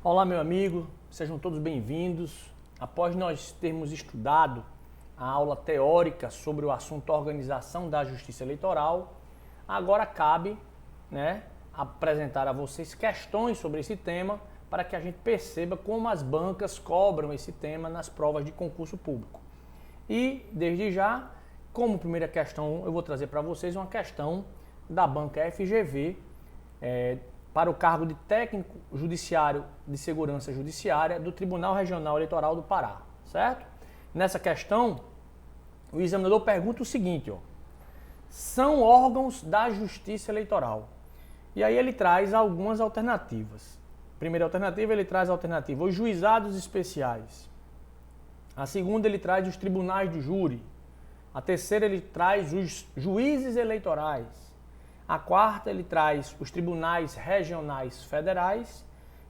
Olá, meu amigo, sejam todos bem-vindos. Após nós termos estudado a aula teórica sobre o assunto organização da Justiça Eleitoral, agora cabe, apresentar a vocês questões sobre esse tema para que a gente perceba como as bancas cobram esse tema nas provas de concurso público. E, desde já, como primeira questão, eu vou trazer para vocês uma questão da banca FGV, para o cargo de técnico judiciário de segurança judiciária do Tribunal Regional Eleitoral do Pará, certo? Nessa questão, o examinador pergunta o seguinte, são órgãos da Justiça Eleitoral. E aí ele traz algumas alternativas. Primeira alternativa, ele traz a alternativa os juizados especiais. A segunda, ele traz os tribunais do júri. A terceira, ele traz os juízes eleitorais. A quarta, ele traz os tribunais regionais federais.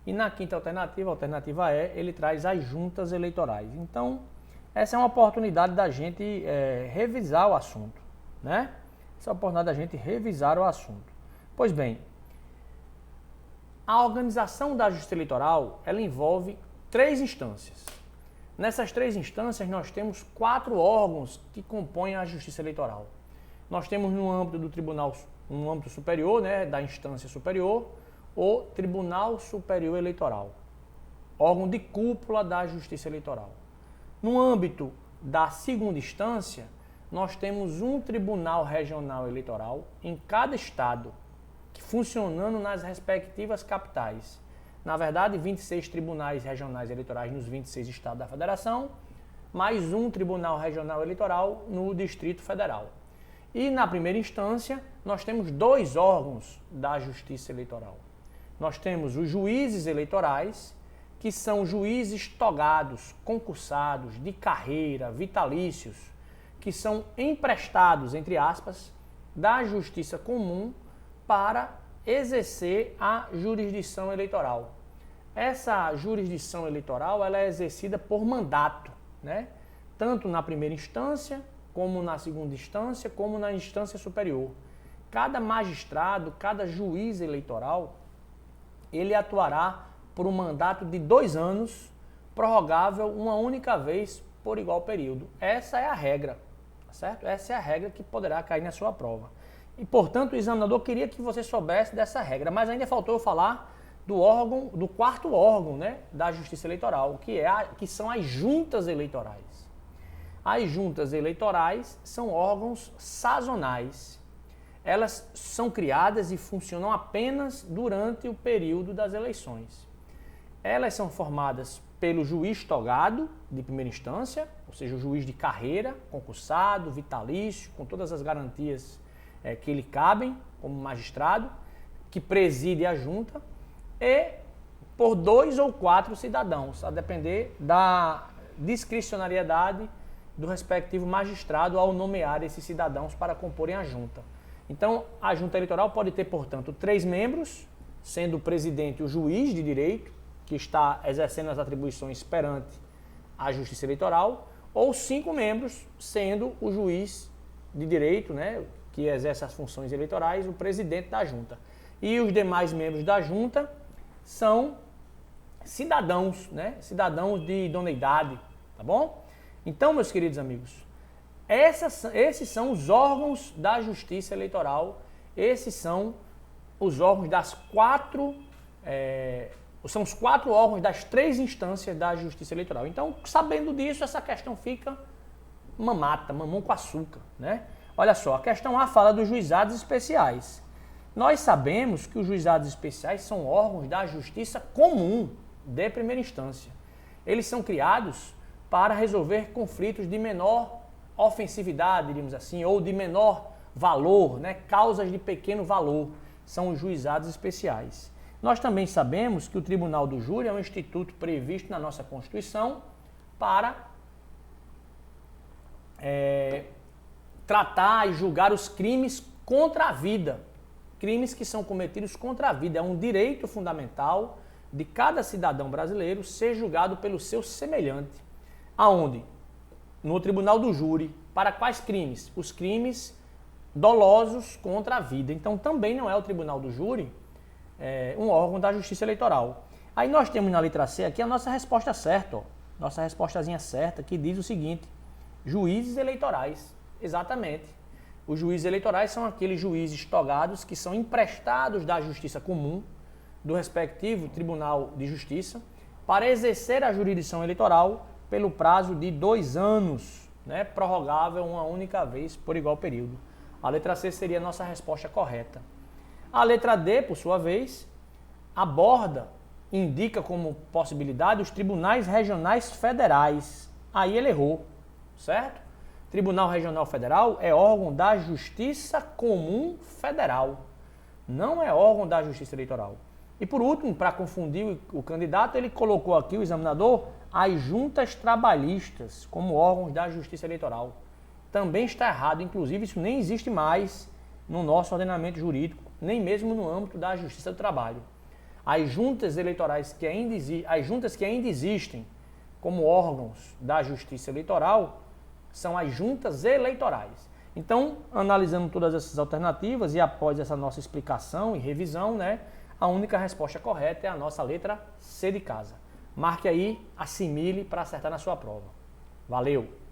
E na quinta alternativa, a alternativa E, ele traz as juntas eleitorais. Então, essa é uma oportunidade da gente revisar o assunto, né? Essa é a oportunidade da gente revisar o assunto. Pois bem, a organização da Justiça Eleitoral, ela envolve 3 instâncias. Nessas 3 instâncias, nós temos 4 órgãos que compõem a Justiça Eleitoral. Nós temos no âmbito do Tribunal, no âmbito superior, da instância superior, o Tribunal Superior Eleitoral, órgão de cúpula da Justiça Eleitoral. No âmbito da segunda instância, nós temos um Tribunal Regional Eleitoral em cada estado, funcionando nas respectivas capitais. Na verdade, 26 tribunais regionais eleitorais nos 26 estados da federação, mais um Tribunal Regional Eleitoral no Distrito Federal. E na primeira instância, nós temos 2 órgãos da Justiça Eleitoral. Nós temos os juízes eleitorais, que são juízes togados, concursados, de carreira, vitalícios, que são emprestados, entre aspas, da Justiça Comum para exercer a jurisdição eleitoral. Essa jurisdição eleitoral ela é exercida por mandato, tanto na primeira instância, como na segunda instância, como na instância superior. Cada magistrado, cada juiz eleitoral, ele atuará por um mandato de 2 anos, prorrogável uma única vez por igual período. Essa é a regra, certo? Essa é a regra que poderá cair na sua prova. E, portanto, o examinador queria que você soubesse dessa regra, mas ainda faltou eu falar do órgão, do 4º órgão, da Justiça Eleitoral, que são as juntas eleitorais. As juntas eleitorais são órgãos sazonais. Elas são criadas e funcionam apenas durante o período das eleições. Elas são formadas pelo juiz togado, de primeira instância, ou seja, o juiz de carreira, concursado, vitalício, com todas as garantias que lhe cabem como magistrado, que preside a junta, e por 2 ou 4 cidadãos, a depender da discricionariedade do respectivo magistrado ao nomear esses cidadãos para comporem a junta. Então, a junta eleitoral pode ter, portanto, 3 membros, sendo o presidente o juiz de direito, que está exercendo as atribuições perante a Justiça Eleitoral, ou 5 membros, sendo o juiz de direito, que exerce as funções eleitorais, o presidente da junta. E os demais membros da junta são cidadãos, cidadãos de idoneidade, tá bom? Então, meus queridos amigos, esses são os órgãos da Justiça Eleitoral, esses são os órgãos das 4, são os 4 órgãos das 3 instâncias da Justiça Eleitoral. Então, sabendo disso, essa questão fica mamão com açúcar, Olha só, a questão A fala dos juizados especiais. Nós sabemos que os juizados especiais são órgãos da Justiça Comum de primeira instância. Eles são criados para resolver conflitos de menor ofensividade, diríamos assim, ou de menor valor, causas de pequeno valor, são os juizados especiais. Nós também sabemos que o Tribunal do Júri é um instituto previsto na nossa Constituição para tratar e julgar os crimes contra a vida, crimes que são cometidos contra a vida. É um direito fundamental de cada cidadão brasileiro ser julgado pelo seu semelhante. Aonde? No Tribunal do Júri. Para quais crimes? Os crimes dolosos contra a vida. Então, também não é o Tribunal do Júri um órgão da Justiça Eleitoral. Aí nós temos na letra C aqui a nossa resposta certa, ó. Nossa respostazinha certa, que diz o seguinte: juízes eleitorais. Exatamente. Os juízes eleitorais são aqueles juízes togados que são emprestados da justiça comum, do respectivo Tribunal de Justiça, para exercer a jurisdição eleitoral pelo prazo de 2 anos, né, prorrogável uma única vez por igual período. A letra C seria a nossa resposta correta. A letra D, por sua vez, aborda, indica como possibilidade os tribunais regionais federais. Aí ele errou, certo? Tribunal Regional Federal é órgão da Justiça Comum Federal, não é órgão da Justiça Eleitoral. E por último, para confundir o candidato, ele colocou aqui, o examinador, as juntas trabalhistas como órgãos da Justiça Eleitoral. Também está errado, inclusive isso nem existe mais no nosso ordenamento jurídico, nem mesmo no âmbito da Justiça do Trabalho. As juntas eleitorais que ainda existem como órgãos da Justiça Eleitoral são as juntas eleitorais. Então, analisando todas essas alternativas e após essa nossa explicação e revisão, né, a única resposta correta é a nossa letra C de casa. Marque aí, assimile para acertar na sua prova. Valeu!